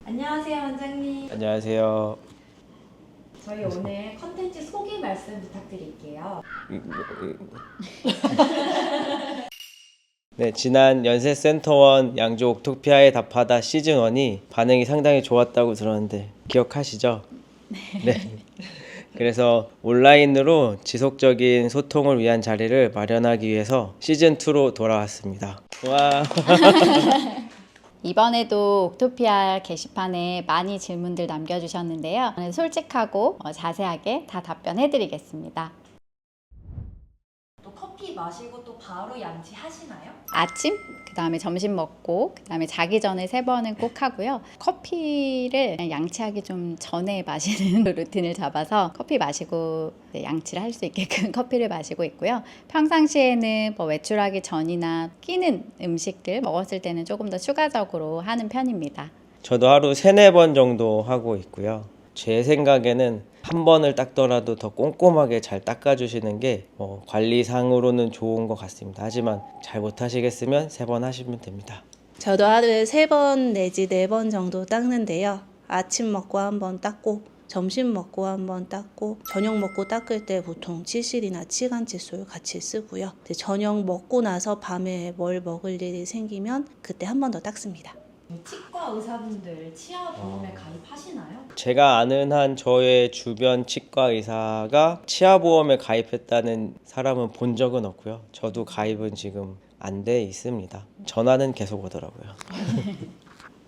안녕하세요, 원장님. 안녕하세요. 저희 오늘 컨텐츠 소개 말씀 부탁드릴게요. 네, 지난 연세센터원 양조 옥토피아에 답하다 시즌1이 반응이 상당히 좋았다고 들었는데 기억하시죠? 네. 그래서 온라인으로 지속적인 소통을 위한 자리를 마련하기 위해서 시즌2로 돌아왔습니다. 와. 이번에도 옥토피아 게시판에 많이 질문들 남겨주셨는데요. 솔직하고 자세하게 다 답변해드리겠습니다. 또 커피 마시고 또 바로 양치하시나요? 아침, 그 다음에 점심 먹고, 그 다음에 자기 전에 3번은 꼭 하고요. 커피를 양치하기 좀 전에 마시는 루틴을 잡아서 커피 마시고 양치를 할 수 있게끔 커피를 마시고 있고요. 평상시에는 뭐 외출하기 전이나 끼는 음식들 먹었을 때는 조금 더 추가적으로 하는 편입니다. 저도 하루 3-4번 정도 하고 있고요. 제 생각에는 한 번을 닦더라도 더 꼼꼼하게 잘 닦아주시는 게 관리상으로는 좋은 것 같습니다. 하지만 잘 못하시겠으면 3번 하시면 됩니다. 저도 하루에 3번 내지 4번 정도 닦는데요. 아침 먹고 한 번 닦고, 점심 먹고 한 번 닦고, 저녁 먹고 닦을 때 보통 치실이나 치간 칫솔 같이 쓰고요. 저녁 먹고 나서 밤에 뭘 먹을 일이 생기면 그때 한 번 더 닦습니다. 치과 의사분들 치아 보험에 가입하시나요? 제가 아는 한 저의 주변 치과 의사가 치아보험에 가입했다는 사람은 본 적은 없고요. 저도 가입은 지금 안 돼 있습니다. 전화는 계속 오더라고요.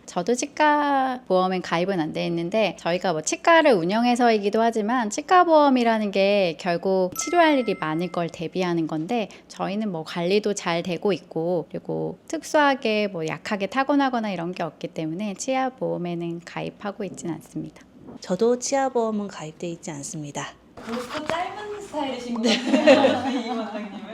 저도 치과 보험엔 가입은 안 돼 있는데 저희가 뭐 치과를 운영해서이기도 하지만 치과 보험이라는 게 결국 치료할 일이 많을 걸 대비하는 건데 저희는 뭐 관리도 잘 되고 있고 그리고 특수하게 뭐 약하게 타고나거나 이런 게 없기 때문에 치아 보험에는 가입하고 있진 않습니다. 저도 치아보험은 가입돼 있지 않습니다. 굵고 짧은 스타일이신 것 같아요, 이 원장님은.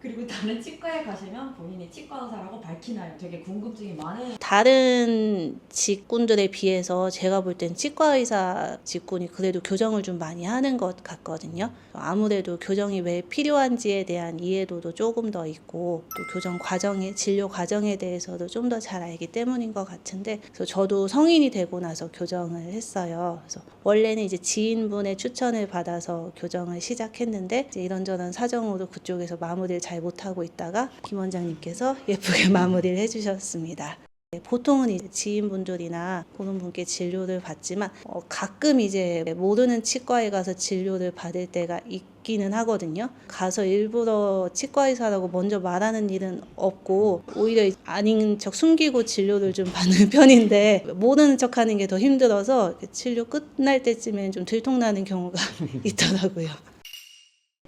그리고 다른 치과에 가시면 본인이 치과 의사라고 밝히나요? 되게 궁금증이 많은. 다른 직군들에 비해서 제가 볼 땐 치과 의사 직군이 그래도 교정을 좀 많이 하는 것 같거든요. 아무래도 교정이 왜 필요한지에 대한 이해도도 조금 더 있고 또 교정 과정에 진료 과정에 대해서도 좀 더 잘 알기 때문인 것 같은데 그래서 저도 성인이 되고 나서 교정을 했어요. 그래서 원래는 이제 지인분의 추천을 받아서 교정을 시작했는데 이제 이런저런 사정으로 그쪽에서 마무리를 잘 못하고 있다가 김 원장님께서 예쁘게 마무리를 해주셨습니다. 보통은 이제 지인분들이나 그런 분께 진료를 받지만 가끔 이제 모르는 치과에 가서 진료를 받을 때가 있기는 하거든요. 가서 일부러 치과 의사라고 먼저 말하는 일은 없고 오히려 아닌 척 숨기고 진료를 좀 받는 편인데 모르는 척하는 게 더 힘들어서 진료 끝날 때쯤엔 좀 들통나는 경우가 있더라고요.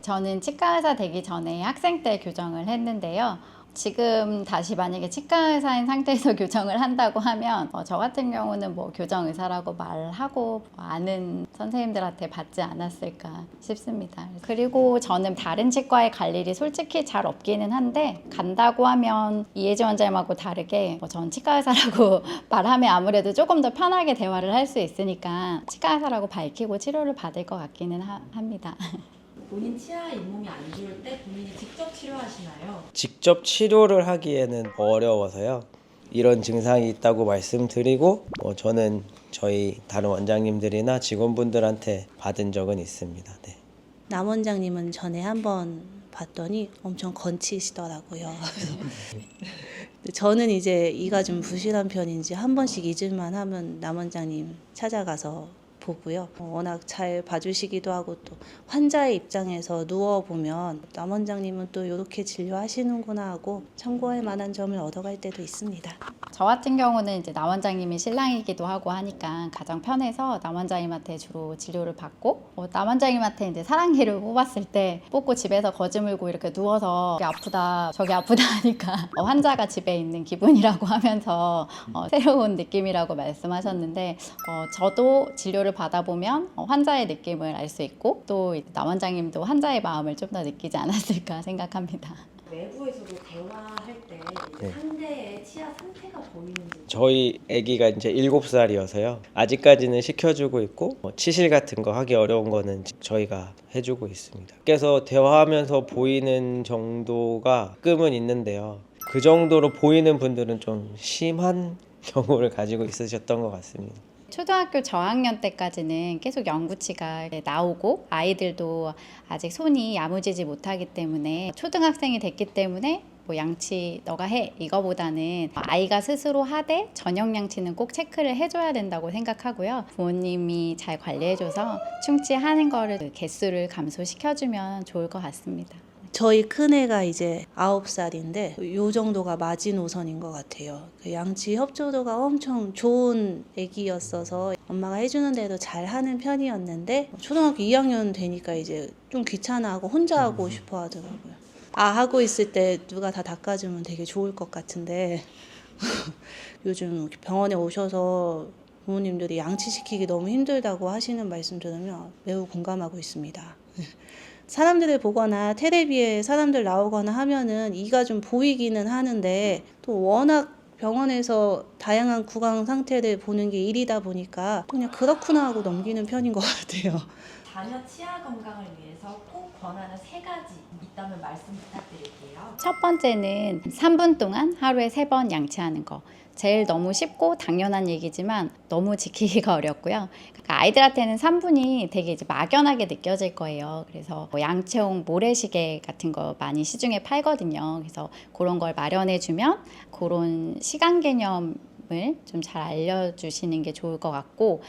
저는 치과 의사 되기 전에 학생 때 교정을 했는데요. 지금 다시 만약에 치과 의사인 상태에서 교정을 한다고 하면 저 같은 경우는 뭐 교정 의사라고 말하고 아는 선생님들한테 받지 않았을까 싶습니다. 그리고 저는 다른 치과에 갈 일이 솔직히 잘 없기는 한데 간다고 하면 이혜지 원장님하고 다르게 전 치과 의사라고 말하면 아무래도 조금 더 편하게 대화를 할 수 있으니까 치과 의사라고 밝히고 치료를 받을 것 같기는 합니다. 본인 치아 잇몸이 안 좋을 때 본인이 직접 치료하시나요? 직접 치료를 하기에는 어려워서요. 이런 증상이 있다고 말씀드리고 저는 저희 다른 원장님들이나 직원분들한테 받은 적은 있습니다. 네. 남 원장님은 전에 한번 봤더니 엄청 건치시더라고요. 저는 이제 이가 좀 부실한 편인지 한 번씩 잊을만 하면 남 원장님 찾아가서 보고요. 워낙 잘 봐주시기도 하고 또 환자의 입장에서 누워보면 남 원장님은 또 이렇게 진료하시는구나 하고 참고할 만한 점을 얻어갈 때도 있습니다. 저 같은 경우는 이제 남 원장님이 신랑이기도 하고 하니까 가장 편해서 남 원장님한테 주로 진료를 받고 남 원장님한테 이제 사랑니를 뽑았을 때 뽑고 집에서 거즈 물고 이렇게 누워서 저기 아프다 저기 아프다 하니까 환자가 집에 있는 기분이라고 하면서 새로운 느낌이라고 말씀하셨는데 저도 진료를 받아보면 환자의 느낌을 알 수 있고 또 남 원장님도 환자의 마음을 좀 더 느끼지 않았을까 생각합니다. 외부에서도 대화할 때 네. 상대의 치아 상태가 보이는지. 저희 아기가 이제 7살이어서요. 아직까지는 시켜주고 있고 치실 같은 거 하기 어려운 거는 저희가 해주고 있습니다. 그래서 대화하면서 보이는 정도가 가끔은 있는데요. 그 정도로 보이는 분들은 좀 심한 경우를 가지고 있으셨던 것 같습니다. 초등학교 저학년 때까지는 계속 영구치가 나오고 아이들도 아직 손이 야무지지 못하기 때문에 초등학생이 됐기 때문에 뭐 양치 너가 해 이거보다는 아이가 스스로 하되 저녁 양치는 꼭 체크를 해줘야 된다고 생각하고요. 부모님이 잘 관리해줘서 충치하는 거를 그 개수를 감소시켜주면 좋을 것 같습니다. 저희 큰애가 이제 9살인데 요 정도가 마지노선인 것 같아요. 그 양치 협조도가 엄청 좋은 애기였어서 엄마가 해주는 대로 잘 하는 편이었는데 초등학교 2학년 되니까 이제 좀 귀찮아하고 혼자 하고 싶어 하더라고요. 하고 있을 때 누가 다 닦아주면 되게 좋을 것 같은데 요즘 병원에 오셔서 부모님들이 양치시키기 너무 힘들다고 하시는 말씀 들으면 매우 공감하고 있습니다. 사람들을 보거나 텔레비에 사람들 나오거나 하면은 이가 좀 보이기는 하는데 또 워낙 병원에서 다양한 구강 상태를 보는 게 일이다 보니까 그냥 그렇구나 하고 넘기는 편인 것 같아요. 자녀 치아 건강을 위해서 꼭 권하는 3가지 있다면 말씀 부탁드릴게요. 첫 번째는 3분 동안 하루에 3번 양치하는 거. 제일 너무 쉽고 당연한 얘기지만 너무 지키기가 어렵고요. 그러니까 아이들한테는 3분이 되게 이제 막연하게 느껴질 거예요. 그래서 뭐 양치용 모래시계 같은 거 많이 시중에 팔거든요. 그래서 그런 걸 마련해주면 그런 시간 개념을 좀 잘 알려주시는 게 좋을 것 같고,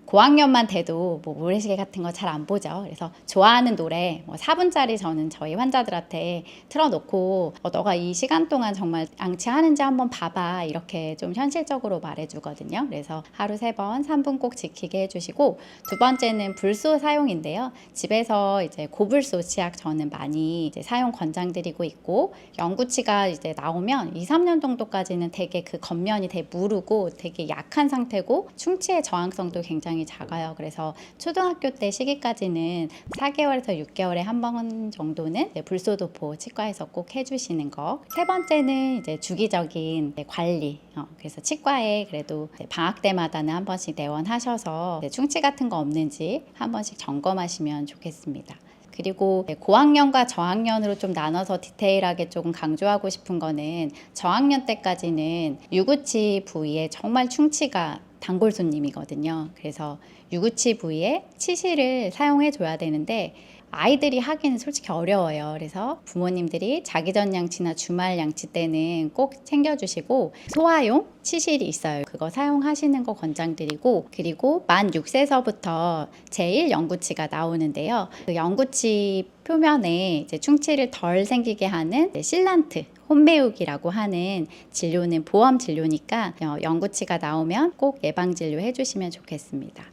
고학년만 돼도 뭐 모래시계 같은 거 잘 안 보죠. 그래서 좋아하는 노래 뭐 4분짜리 저는 저희 환자들한테 틀어놓고 너가 이 시간 동안 정말 양치하는지 한번 봐봐 이렇게 좀 현실적으로 말해주거든요. 그래서 하루 3번 3분 꼭 지키게 해주시고, 두 번째는 불소 사용인데요. 집에서 이제 고불소 치약 저는 많이 이제 사용 권장드리고 있고, 영구치가 이제 나오면 2-3년 정도까지는 되게 그 겉면이 되게 무르고 되게 약한 상태고 충치의 저항성도 굉장히 작아요. 그래서 초등학교 때 시기까지는 4개월에서 6개월에 한 번 정도는 불소도포 치과에서 꼭 해주시는 거. 세 번째는 이제 주기적인 관리. 그래서 치과에 그래도 방학 때마다는 한 번씩 내원하셔서 충치 같은 거 없는지 한 번씩 점검하시면 좋겠습니다. 그리고 고학년과 저학년으로 좀 나눠서 디테일하게 조금 강조하고 싶은 거는, 저학년 때까지는 유구치 부위에 정말 충치가 단골 손님이거든요. 그래서 유구치 부위에 치실을 사용해 줘야 되는데 아이들이 하기는 솔직히 어려워요. 그래서 부모님들이 자기 전 양치나 주말 양치 때는 꼭 챙겨주시고, 소화용 치실이 있어요. 그거 사용하시는 거 권장드리고, 그리고 만 6세서부터 제1 영구치가 나오는데요. 그 영구치 표면에 이제 충치를 덜 생기게 하는 실란트, 홈메우기라고 하는 진료는 보험 진료니까 영구치가 나오면 꼭 예방 진료 해주시면 좋겠습니다.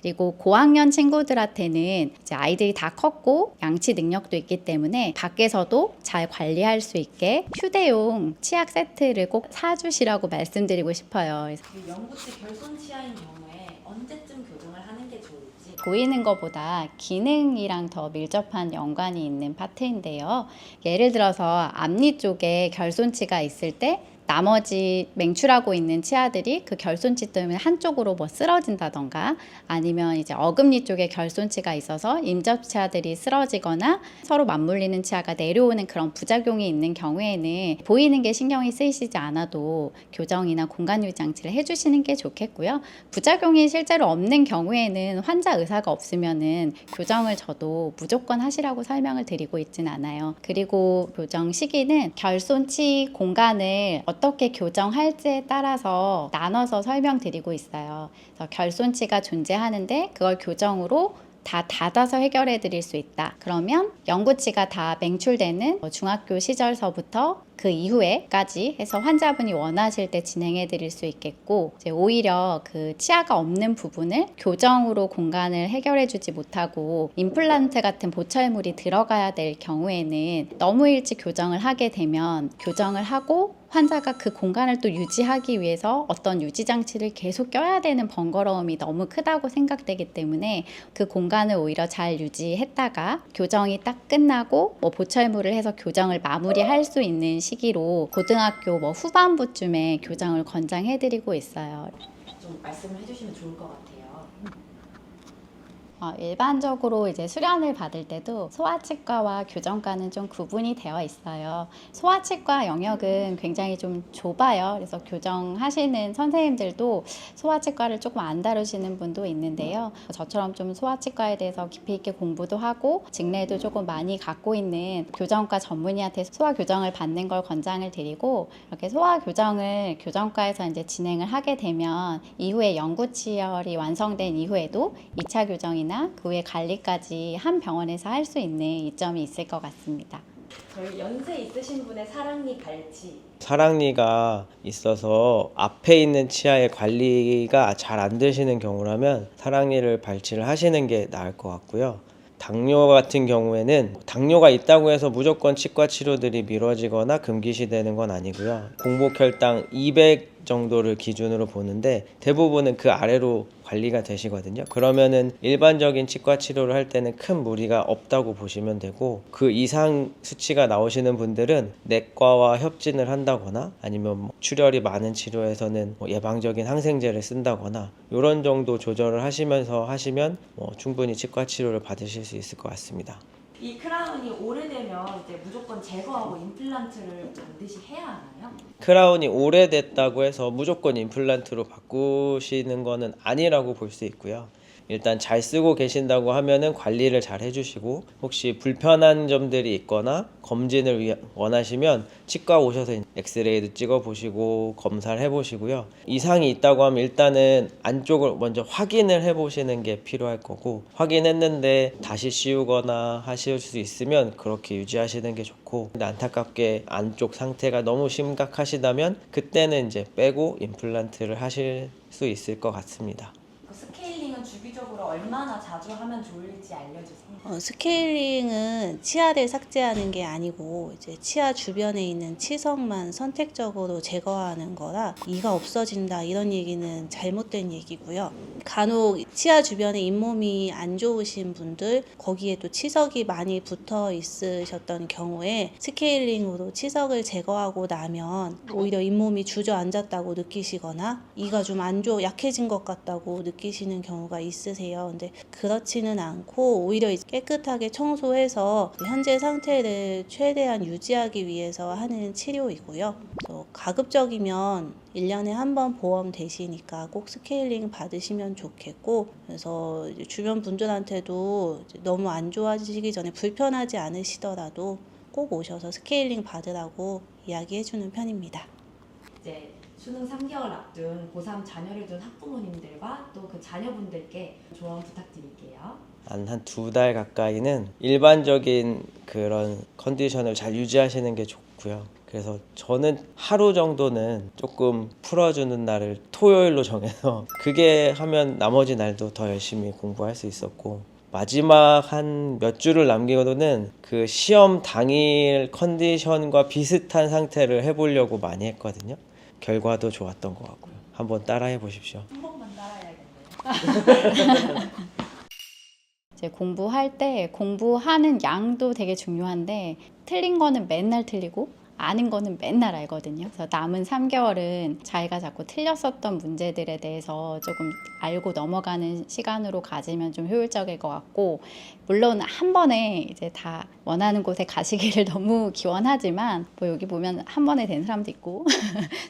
그리고 고학년 친구들한테는 이제 아이들이 다 컸고 양치 능력도 있기 때문에 밖에서도 잘 관리할 수 있게 휴대용 치약 세트를 꼭 사주시라고 말씀드리고 싶어요. 영구치 결손 치아인 경우에 언제쯤 교정을 하는 게 좋을지. 보이는 것보다 기능이랑 더 밀접한 연관이 있는 파트인데요. 예를 들어서 앞니 쪽에 결손치가 있을 때 나머지 맹출하고 있는 치아들이 그 결손치 때문에 한쪽으로 뭐 쓰러진다던가, 아니면 이제 어금니 쪽에 결손치가 있어서 임접치아들이 쓰러지거나 서로 맞물리는 치아가 내려오는 그런 부작용이 있는 경우에는 보이는 게 신경이 쓰이시지 않아도 교정이나 공간유지 장치를 해주시는 게 좋겠고요. 부작용이 실제로 없는 경우에는 환자 의사가 없으면은 교정을 저도 무조건 하시라고 설명을 드리고 있진 않아요. 그리고 교정 시기는 결손치 공간을 어떻게 교정할지에 따라서 나눠서 설명드리고 있어요. 그래서 결손치가 존재하는데 그걸 교정으로 다 닫아서 해결해 드릴 수 있다. 그러면 영구치가 다 맹출되는 중학교 시절서부터 그 이후에까지 해서 환자분이 원하실 때 진행해 드릴 수 있겠고, 이제 오히려 그 치아가 없는 부분을 교정으로 공간을 해결해 주지 못하고 임플란트 같은 보철물이 들어가야 될 경우에는 너무 일찍 교정을 하게 되면 교정을 하고 환자가 그 공간을 또 유지하기 위해서 어떤 유지 장치를 계속 껴야 되는 번거로움이 너무 크다고 생각되기 때문에 그 공간을 오히려 잘 유지했다가 교정이 딱 끝나고 뭐 보철물을 해서 교정을 마무리할 수 있는 시기로 고등학교 뭐 후반부쯤에 교정을 권장해드리고 있어요. 좀 말씀을 해주시면 좋을 것 같아요. 일반적으로 이제 수련을 받을 때도 소아치과와 교정과는 좀 구분이 되어 있어요. 소아치과 영역은 굉장히 좀 좁아요. 그래서 교정하시는 선생님들도 소아치과를 조금 안 다루시는 분도 있는데요. 저처럼 좀 소아치과에 대해서 깊이 있게 공부도 하고 직내도 조금 많이 갖고 있는 교정과 전문의한테 소아 교정을 받는 걸 권장을 드리고, 이렇게 소아 교정을 교정과에서 이제 진행을 하게 되면 이후에 연구 치열이 완성된 이후에도 2차 교정이나 그 후에 관리까지 한 병원에서 할 수 있는 이점이 있을 것 같습니다. 저희 연세 있으신 분의 사랑니 발치. 사랑니가 있어서 앞에 있는 치아의 관리가 잘 안 되시는 경우라면 사랑니를 발치를 하시는 게 나을 것 같고요. 당뇨 같은 경우에는 당뇨가 있다고 해서 무조건 치과 치료들이 미뤄지거나 금기시되는 건 아니고요. 공복 혈당 200 정도를 기준으로 보는데 대부분은 그 아래로 관리가 되시거든요. 그러면은 일반적인 치과 치료를 할 때는 큰 무리가 없다고 보시면 되고, 그 이상 수치가 나오시는 분들은 내과와 협진을 한다거나 아니면 출혈이 많은 치료에서는 예방적인 항생제를 쓴다거나 이런 정도 조절을 하시면서 하시면 충분히 치과 치료를 받으실 수 있을 것 같습니다. 이 크라운이 오래되면 이제 무조건 제거하고 임플란트를 반드시 해야 하나요? 크라운이 오래됐다고 해서 무조건 임플란트로 바꾸시는 거는 아니라고 볼 수 있고요. 일단 잘 쓰고 계신다고 하면은 관리를 잘 해주시고, 혹시 불편한 점들이 있거나 검진을 원하시면 치과 오셔서 엑스레이도 찍어보시고 검사를 해보시고요. 이상이 있다고 하면 일단은 안쪽을 먼저 확인을 해보시는 게 필요할 거고, 확인했는데 다시 씌우거나 하실 수 있으면 그렇게 유지하시는 게 좋고, 근데 안타깝게 안쪽 상태가 너무 심각하시다면 그때는 이제 빼고 임플란트를 하실 수 있을 것 같습니다. 스케일링은 주기적으로 얼마나 자주 하면 좋을지 알려주세요. 스케일링은 치아를 삭제하는 게 아니고 이제 치아 주변에 있는 치석만 선택적으로 제거하는 거라 이가 없어진다 이런 얘기는 잘못된 얘기고요. 간혹 치아 주변에 잇몸이 안 좋으신 분들, 거기에 또 치석이 많이 붙어 있으셨던 경우에 스케일링으로 치석을 제거하고 나면 오히려 잇몸이 주저앉았다고 느끼시거나 이가 좀 약해진 것 같다고 느끼시는 경우가 있으세요. 근데 그렇지는 않고 오히려 깨끗하게 청소해서 현재 상태를 최대한 유지하기 위해서 하는 치료이고요. 가급적이면 1년에 한 번 보험 되시니까 꼭 스케일링 받으시면 좋겠고, 그래서 주변 분들한테도 너무 안 좋아지기 전에 불편하지 않으시더라도 꼭 오셔서 스케일링 받으라고 이야기해주는 편입니다. 이제 수능 3개월 앞둔 고3 자녀를 둔 학부모님들과 또 그 자녀분들께 조언 부탁드릴게요. 한 2달 가까이는 일반적인 그런 컨디션을 잘 유지하시는 게 좋고요. 그래서 저는 하루 정도는 조금 풀어주는 날을 토요일로 정해서 그게 하면 나머지 날도 더 열심히 공부할 수 있었고, 마지막 한 몇 주를 남기고는 그 시험 당일 컨디션과 비슷한 상태를 해보려고 많이 했거든요. 결과도 좋았던 것 같고요. 한번 따라해 보십시오. 한 번만 따라야겠네요. 이제 공부할 때 공부하는 양도 되게 중요한데, 틀린 거는 맨날 틀리고 아는 거는 맨날 알거든요. 그래서 남은 3개월은 자기가 자꾸 틀렸었던 문제들에 대해서 조금 알고 넘어가는 시간으로 가지면 좀 효율적일 것 같고, 물론 한 번에 이제 다 원하는 곳에 가시기를 너무 기원하지만, 여기 보면 한 번에 된 사람도 있고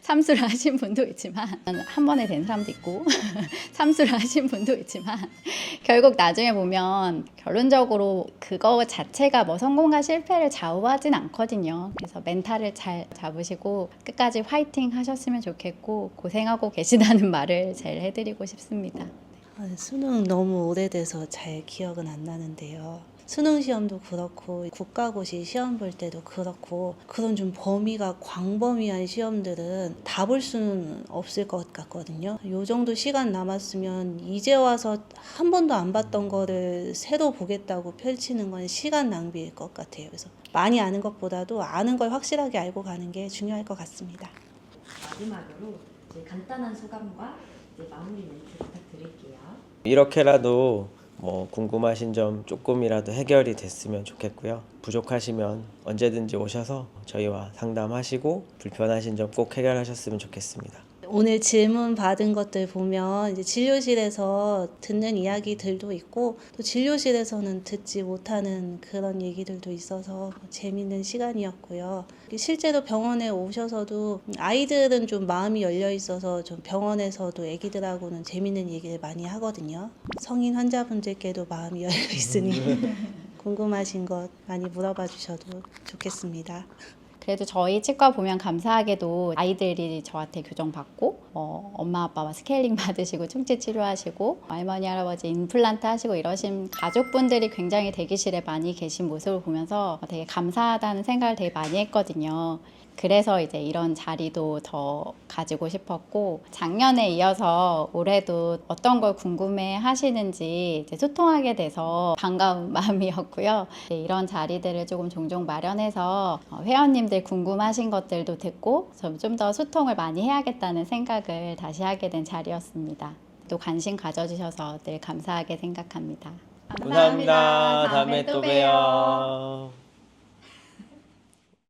삼수를 하신 분도 있지만, 한 번에 된 사람도 있고 삼수를 하신 분도 있지만, 결국 나중에 보면 결론적으로 그거 자체가 뭐 성공과 실패를 좌우하진 않거든요. 그래서 멘탈을 잘 잡으시고 끝까지 화이팅 하셨으면 좋겠고, 고생하고 계시다는 말을 제일 해드리고 싶습니다. 수능 너무 오래돼서 잘 기억은 안 나는데요. 수능 시험도 그렇고 국가고시 시험 볼 때도 그렇고, 그런 좀 범위가 광범위한 시험들은 다 볼 수는 없을 것 같거든요. 요 정도 시간 남았으면 이제 와서 한 번도 안 봤던 거를 새로 보겠다고 펼치는 건 시간 낭비일 것 같아요. 그래서 많이 아는 것보다도 아는 걸 확실하게 알고 가는 게 중요할 것 같습니다. 마지막으로 이제 간단한 소감과 이제 마무리 멘트 부탁드릴게요. 이렇게라도 궁금하신 점 조금이라도 해결이 됐으면 좋겠고요. 부족하시면 언제든지 오셔서 저희와 상담하시고 불편하신 점 꼭 해결하셨으면 좋겠습니다. 오늘 질문 받은 것들 보면 이제 진료실에서 듣는 이야기들도 있고 또 진료실에서는 듣지 못하는 그런 얘기들도 있어서 재밌는 시간이었고요. 실제로 병원에 오셔서도 아이들은 좀 마음이 열려 있어서 좀 병원에서도 애기들하고는 재밌는 얘기를 많이 하거든요. 성인 환자분들께도 마음이 열려 있으니 궁금하신 것 많이 물어봐 주셔도 좋겠습니다. 그래도 저희 치과 보면 감사하게도 아이들이 저한테 교정받고 엄마 아빠와 스케일링 받으시고 충치 치료하시고 할머니 할아버지 임플란트 하시고 이러신 가족분들이 굉장히 대기실에 많이 계신 모습을 보면서 되게 감사하다는 생각을 되게 많이 했거든요. 그래서 이제 이런 자리도 더 가지고 싶었고 작년에 이어서 올해도 어떤 걸 궁금해 하시는지 이제 소통하게 돼서 반가운 마음이었고요. 이런 자리들을 조금 종종 마련해서 회원님들 궁금하신 것들도 듣고 좀 더 소통을 많이 해야겠다는 생각을 다시 하게 된 자리였습니다. 또 관심 가져주셔서 늘 감사하게 생각합니다. 감사합니다. 다음에 또 봬요.